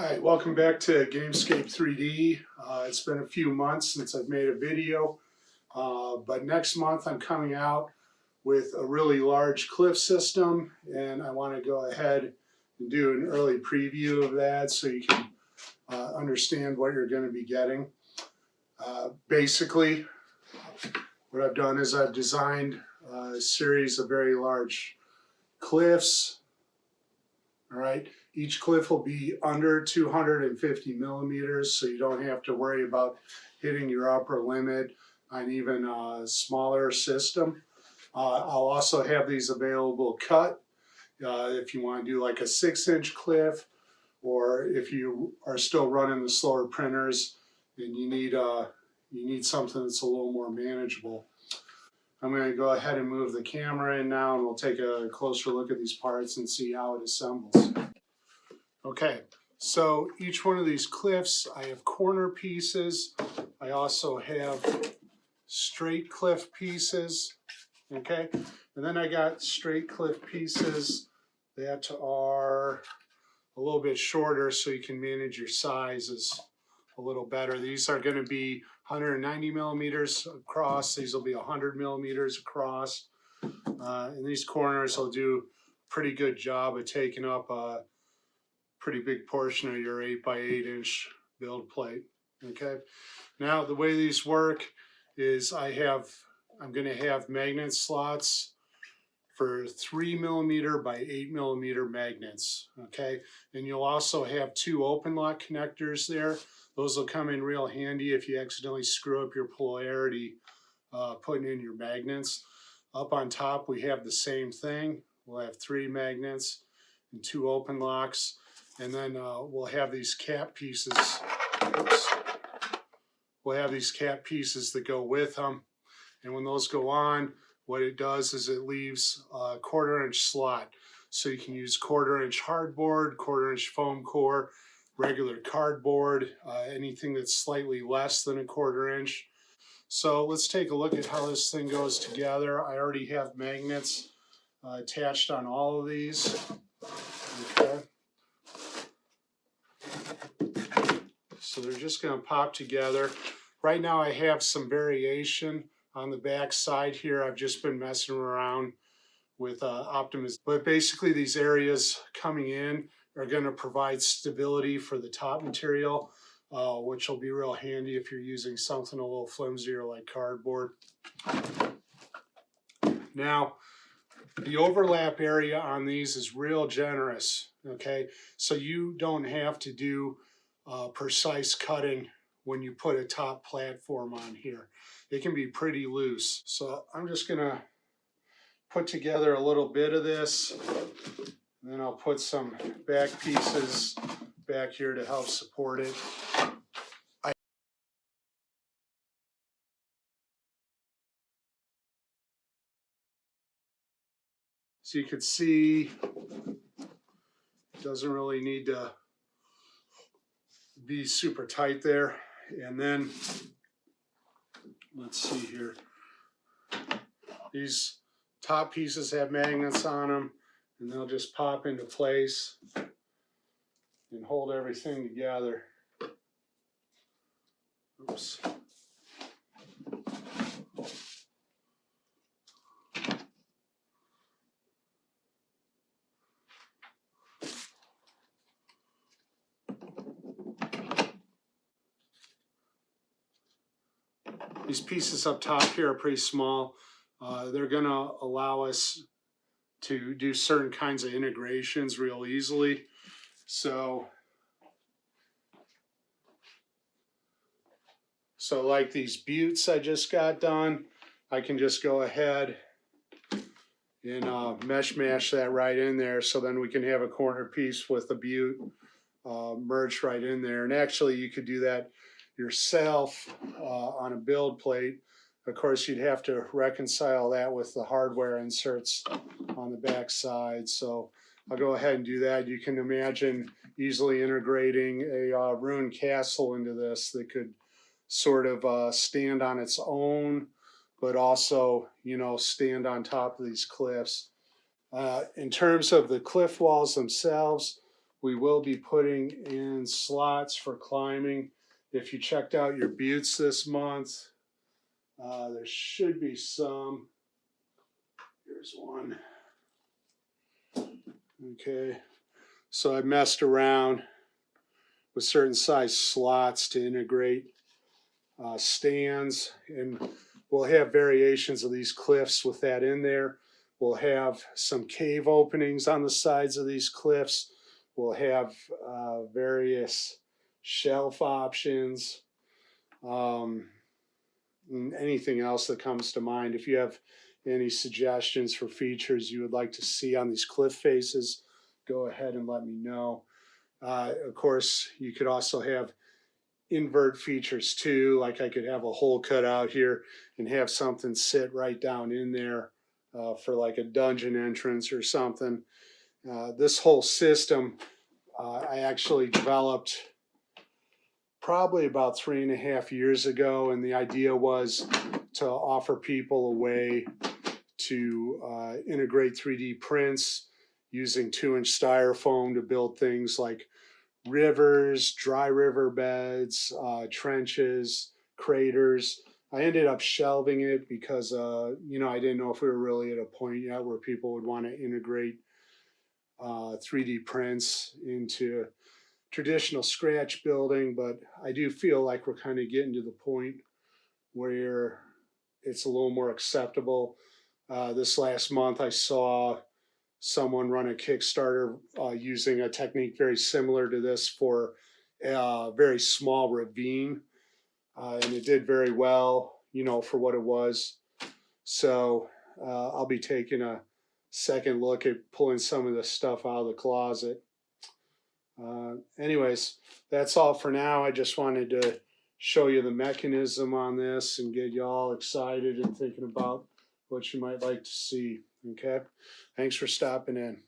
Hi, welcome back to Gamescape 3D. It's been a few months since I've made a video, but next month I'm coming out with a really large cliff system, and I want to go ahead and do an early preview of that so you can understand what you're going to be getting. Basically, what I've done is I've designed a series of very large cliffs. All right, each cliff will be under 250 millimeters, so you don't have to worry about hitting your upper limit on even a smaller system. I'll also have these available cut if you want to do like a 6-inch cliff, or if you are still running the slower printers and you need something that's a little more manageable. I'm going to go ahead and move the camera in now, and we'll take a closer look at these parts and see how it assembles. Okay, so each one of these cliffs, I have corner pieces. I also have straight cliff pieces, okay? And then I got straight cliff pieces that are a little bit shorter so you can manage your sizes a little better. These are going to be 190 millimeters across. These will be 100 millimeters across. And these corners will do a pretty good job of taking up a pretty big portion of your 8x8 inch build plate. Okay. Now the way these work is I'm going to have magnet slots for 3 millimeter by 8 millimeter magnets. Okay. And you'll also have 2 open lock connectors there. Those will come in real handy if you accidentally screw up your polarity putting in your magnets. Up on top we have the same thing. We'll have 3 magnets and 2 open locks. And then we'll have these cap pieces. Oops. We'll have these cap pieces that go with them. And when those go on, what it does is it leaves a 1/4 inch slot. So you can use 1/4 inch hardboard, 1/4 inch foam core, regular cardboard, anything that's slightly less than a 1/4 inch. So let's take a look at how this thing goes together. I already have magnets attached on all of these. Okay. So they're just going to pop together. Right now I have some variation on the back side here. I've just been messing around with optimization. But basically these areas coming in are going to provide stability for the top material, which will be real handy if you're using something a little flimsier like cardboard. Now, the overlap area on these is real generous, okay? So you don't have to do precise cutting when you put a top platform on here. It can be pretty loose. So I'm just gonna put together a little bit of this, and then I'll put some back pieces back here to help support it. So you can see it doesn't really need to be super tight there. And then let's see here. These top pieces have magnets on them, and they'll just pop into place and hold everything together. Oops. These pieces up top here are pretty small. They're going to allow us to do certain kinds of integrations real easily. So like these buttes I just got done, I can just go ahead and mesh mash that right in there, so then we can have a corner piece with the butte merged right in there. And actually you could do that yourself on a build plate. Of course, you'd have to reconcile that with the hardware inserts on the back side. So I'll go ahead and do that. You can imagine easily integrating a ruined castle into this that could sort of stand on its own, but also, you know, stand on top of these cliffs. In terms of the cliff walls themselves, We will be putting in slots for climbing. If you checked out your buttes this month, there should be some. Here's one. Okay, so I messed around with certain size slots to integrate stands, and we'll have variations of these cliffs with that in there. We'll have some cave openings on the sides of these cliffs. We'll have various shelf options, and anything else that comes to mind. If you have any suggestions for features you would like to see on these cliff faces, go ahead and let me know. Of course, you could also have invert features too, like I could have a hole cut out here and have something sit right down in there for like a dungeon entrance or something. This whole system I actually developed probably about 3.5 years ago, and the idea was to offer people a way to integrate 3D prints using 2-inch styrofoam to build things like rivers, dry river beds, trenches, craters. I ended up shelving it because, I didn't know if we were really at a point yet where people would want to integrate 3D prints into traditional scratch building, but I do feel like we're kind of getting to the point where it's a little more acceptable. This last month I saw someone run a Kickstarter using a technique very similar to this for a very small ravine, and it did very well, for what it was. So I'll be taking a second look at pulling some of this stuff out of the closet. Anyways, that's all for now. I just wanted to show you the mechanism on this and get you all excited and thinking about what you might like to see. Okay, thanks for stopping in.